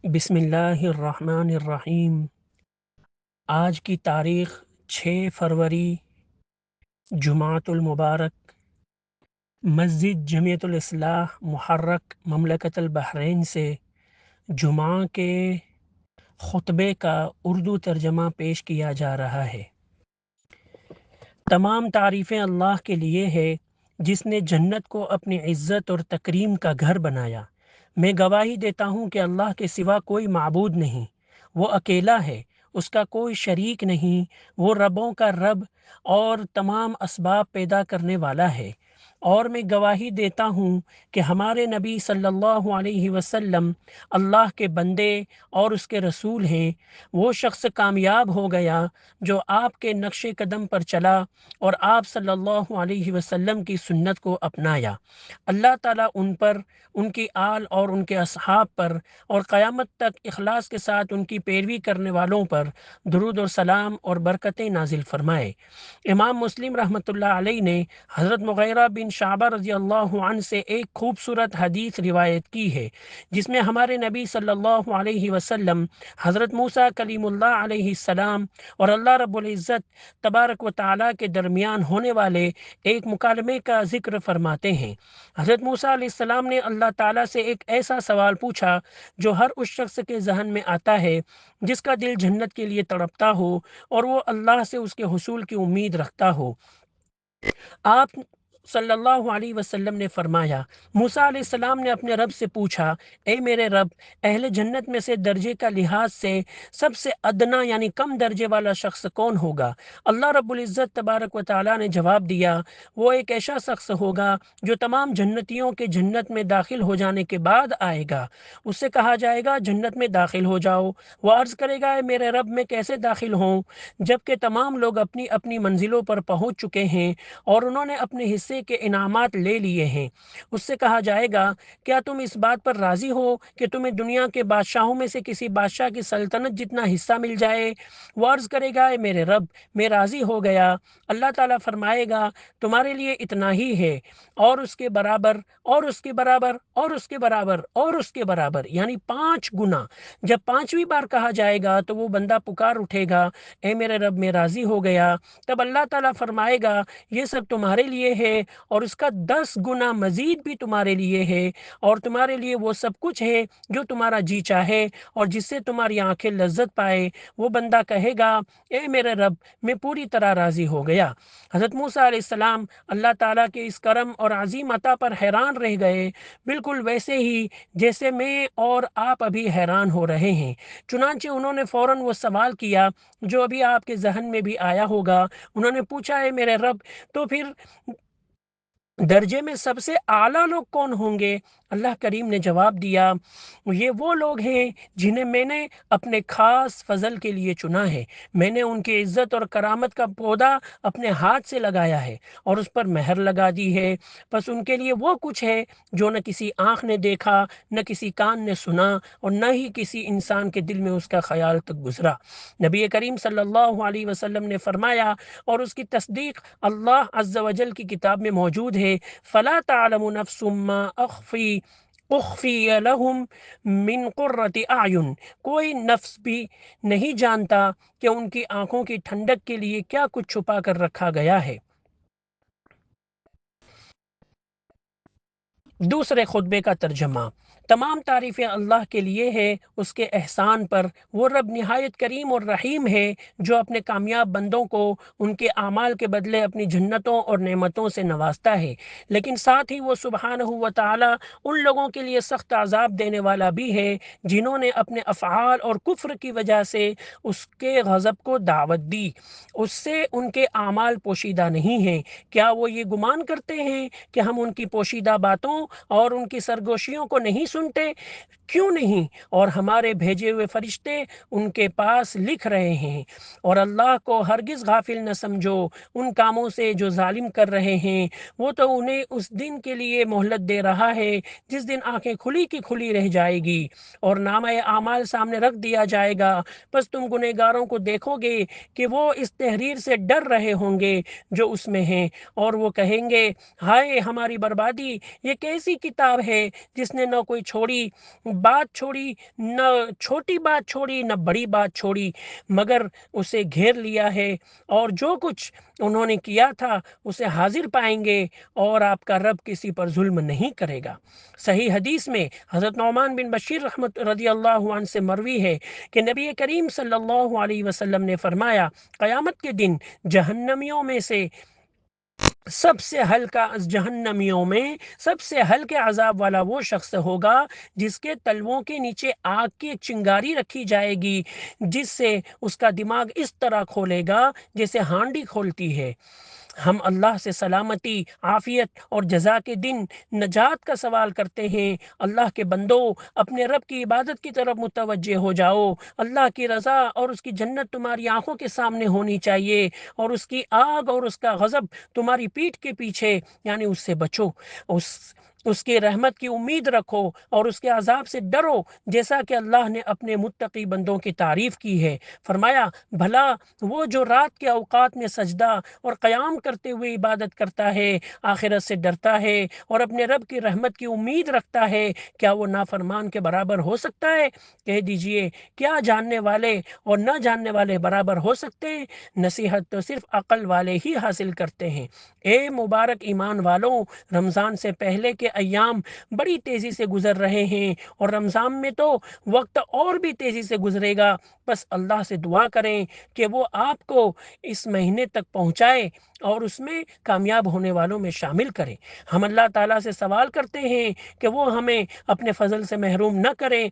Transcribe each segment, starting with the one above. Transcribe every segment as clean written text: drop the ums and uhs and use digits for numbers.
بسم اللہ الرحمن الرحیم۔ آج کی تاریخ 6 فروری جمعۃ المبارک، مسجد جمیعۃ الاصلاح محرک مملکت البحرین سے جمعہ کے خطبے کا اردو ترجمہ پیش کیا جا رہا ہے۔ تمام تعریفیں اللہ کے لیے ہے جس نے جنت کو اپنی عزت اور تکریم کا گھر بنایا۔ میں گواہی دیتا ہوں کہ اللہ کے سوا کوئی معبود نہیں، وہ اکیلا ہے، اس کا کوئی شریک نہیں، وہ ربوں کا رب اور تمام اسباب پیدا کرنے والا ہے۔ اور میں گواہی دیتا ہوں کہ ہمارے نبی صلی اللہ علیہ وسلم اللہ کے بندے اور اس کے رسول ہیں۔ وہ شخص کامیاب ہو گیا جو آپ کے نقش قدم پر چلا اور آپ صلی اللہ علیہ وسلم کی سنت کو اپنایا۔ اللہ تعالیٰ ان پر، ان کی آل اور ان کے اصحاب پر اور قیامت تک اخلاص کے ساتھ ان کی پیروی کرنے والوں پر درود اور سلام اور برکتیں نازل فرمائے۔ امام مسلم رحمۃ اللہ علیہ نے حضرت مغیرہ بن شعبہ رضی اللہ عنہ سے ایک خوبصورت حدیث روایت کی ہے جس میں ہمارے نبی صلی اللہ علیہ وسلم حضرت موسیٰ کلیم اللہ علیہ السلام اور اللہ رب العزت تبارک و تعالیٰ کے درمیان ہونے والے ایک مکالمے کا ذکر فرماتے ہیں۔ حضرت موسیٰ علیہ السلام نے اللہ تعالیٰ سے ایک ایسا سوال پوچھا جو ہر اس شخص کے ذہن میں آتا ہے جس کا دل جنت کے لیے تڑپتا ہو اور وہ اللہ سے اس کے حصول کی امید رکھتا ہو۔ آپ صلی اللہ علیہ وسلم نے فرمایا، موسیٰ علیہ السلام نے اپنے رب سے پوچھا، اے میرے رب، اہل جنت میں سے درجے کا لحاظ سے سب سے ادنا یعنی کم درجے والا شخص کون ہوگا؟ اللہ رب العزت تبارک و تعالیٰ نے جواب دیا، وہ ایک ایسا شخص ہوگا جو تمام جنتیوں کے جنت میں داخل ہو جانے کے بعد آئے گا۔ اس سے کہا جائے گا جنت میں داخل ہو جاؤ۔ وہ عرض کرے گا، اے میرے رب، میں کیسے داخل ہوں جبکہ تمام لوگ اپنی اپنی منزلوں پر پہنچ چکے ہیں اور انہوں نے اپنے حصے کے انعامات لے لیے ہیں۔ اس سے کہا جائے گا، کیا تم اس بات پر راضی ہو کہ تمہیں دنیا کے بادشاہوں میں سے کسی بادشاہ کی سلطنت جتنا حصہ مل جائے؟ وہ عرض کرے گا، اے میرے رب، میں راضی ہو گیا۔ اللہ تعالیٰ فرمائے گا، تمہارے لیے اتنا ہی ہے، اور اس کے برابر اور اس کے برابر اور اس کے برابر اور اس کے برابر، یعنی 5 گنا۔ جب 5ویں بار کہا جائے گا تو وہ بندہ پکار اٹھے گا، اے میرے رب، میں راضی ہو گیا۔ تب اللہ تعالیٰ فرمائے گا، یہ سب تمہارے لیے ہے اور اس کا 10 گنا مزید بھی تمہارے لیے ہے، اور تمہارے لیے وہ سب کچھ ہے جو تمہارا جی چاہے اور جس سے تمہاری آنکھیں لذت پائے۔ وہ بندہ کہے گا، اے میرے رب، میں پوری طرح راضی ہو گیا۔ حضرت موسیٰ علیہ السلام اللہ تعالیٰ کے اس کرم اور عظیم عطا پر حیران رہ گئے، بالکل ویسے ہی جیسے میں اور آپ ابھی حیران ہو رہے ہیں۔ چنانچہ انہوں نے فوراً وہ سوال کیا جو ابھی آپ کے ذہن میں بھی آیا ہوگا۔ انہوں نے پوچھا، اے میرے رب، تو پھر درجے میں سب سے اعلیٰ لوگ کون ہوں گے؟ اللہ کریم نے جواب دیا، یہ وہ لوگ ہیں جنہیں میں نے اپنے خاص فضل کے لیے چنا ہے۔ میں نے ان کی عزت اور کرامت کا پودا اپنے ہاتھ سے لگایا ہے اور اس پر مہر لگا دی ہے۔ بس ان کے لیے وہ کچھ ہے جو نہ کسی آنکھ نے دیکھا، نہ کسی کان نے سنا، اور نہ ہی کسی انسان کے دل میں اس کا خیال تک گزرا۔ نبی کریم صلی اللہ علیہ وسلم نے فرمایا، اور اس کی تصدیق اللہ عز و جل کی کتاب میں موجود ہے، فَلَا تَعْلَمُ نَفْسٌ مَّا اخفی لہم من قرۃ اعین، کوئی نفس بھی نہیں جانتا کہ ان کی آنکھوں کی ٹھنڈک کے لیے کیا کچھ چھپا کر رکھا گیا ہے۔ دوسرے خطبے کا ترجمہ۔ تمام تعریفیں اللہ کے لیے ہے، اس کے احسان پر۔ وہ رب نہایت کریم اور رحیم ہے جو اپنے کامیاب بندوں کو ان کے اعمال کے بدلے اپنی جنتوں اور نعمتوں سے نوازتا ہے، لیکن ساتھ ہی وہ سبحانہ و تعالیٰ ان لوگوں کے لیے سخت عذاب دینے والا بھی ہے جنہوں نے اپنے افعال اور کفر کی وجہ سے اس کے غضب کو دعوت دی۔ اس سے ان کے اعمال پوشیدہ نہیں ہیں۔ کیا وہ یہ گمان کرتے ہیں کہ ہم ان کی پوشیدہ باتوں اور ان کی سرگوشیوں کو نہیں سنتے؟ کیوں نہیں؟ اور ہمارے بھیجے ہوئے فرشتے ان کے پاس لکھ رہے ہیں۔ اور اللہ کو ہرگز غافل نہ سمجھو ان کاموں سے جو ظالم کر رہے ہیں۔ وہ تو انہیں اس دن کے لیے مہلت دے رہا ہے جس دن آنکھیں کھلی کی کھلی رہ جائے گی اور نامہ اعمال سامنے رکھ دیا جائے گا۔ بس تم گنہگاروں کو دیکھو گے کہ وہ اس تحریر سے ڈر رہے ہوں گے جو اس میں ہیں، اور وہ کہیں گے، ہائے ہماری بربادی! یہ کیسی کتاب ہے جس نے نہ کوئی چھوڑی، بات چھوڑی، نہ چھوٹی بات چھوڑی نہ بڑی بات چھوڑی، مگر اسے گھیر لیا ہے، اور جو کچھ انہوں نے کیا تھا اسے حاضر پائیں گے، اور آپ کا رب کسی پر ظلم نہیں کرے گا۔ صحیح حدیث میں حضرت نعمان بن بشیر رحمت رضی اللہ عنہ سے مروی ہے کہ نبی کریم صلی اللہ علیہ وسلم نے فرمایا، قیامت کے دن جہنمیوں میں سے جہنمیوں میں سب سے ہلکے عذاب والا وہ شخص ہوگا جس کے تلووں کے نیچے آگ کی چنگاری رکھی جائے گی، جس سے اس کا دماغ اس طرح کھولے گا جیسے ہانڈی کھولتی ہے۔ ہم اللہ سے سلامتی، عافیت اور جزا کے دن نجات کا سوال کرتے ہیں۔ اللہ کے بندو، اپنے رب کی عبادت کی طرف متوجہ ہو جاؤ۔ اللہ کی رضا اور اس کی جنت تمہاری آنکھوں کے سامنے ہونی چاہیے، اور اس کی آگ اور اس کا غضب تمہاری پیٹھ کے پیچھے، یعنی اس سے بچو، اس کی رحمت کی امید رکھو اور اس کے عذاب سے ڈرو، جیسا کہ اللہ نے اپنے متقی بندوں کی تعریف کی ہے۔ فرمایا، بھلا وہ جو رات کے اوقات میں سجدہ اور قیام کرتے ہوئے عبادت کرتا ہے، آخرت سے ڈرتا ہے اور اپنے رب کی رحمت کی امید رکھتا ہے، کیا وہ نافرمان کے برابر ہو سکتا ہے؟ کہہ دیجئے، کیا جاننے والے اور نہ جاننے والے برابر ہو سکتے ہیں؟ نصیحت تو صرف عقل والے ہی حاصل کرتے ہیں۔ اے مبارک ایمان والوں، رمضان سے پہلے کے ایام بڑی تیزی سے گزر رہے ہیں، اور رمضان میں تو وقت اور بھی تیزی سے گزرے گا۔ بس اللہ سے دعا کریں کہ وہ آپ کو اس مہینے تک پہنچائے اور اس میں کامیاب ہونے والوں میں شامل کرے۔ ہم اللہ تعالیٰ سے سوال کرتے ہیں کہ وہ ہمیں اپنے فضل سے محروم نہ کرے،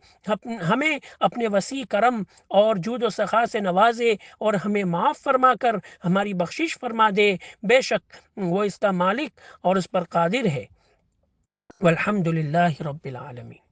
ہمیں اپنے وسیع کرم اور جود و سخا سے نوازے، اور ہمیں معاف فرما کر ہماری بخشش فرما دے۔ بے شک وہ اس کا مالک اور اس پر قادر ہے۔ والحمد للہ رب العالمین۔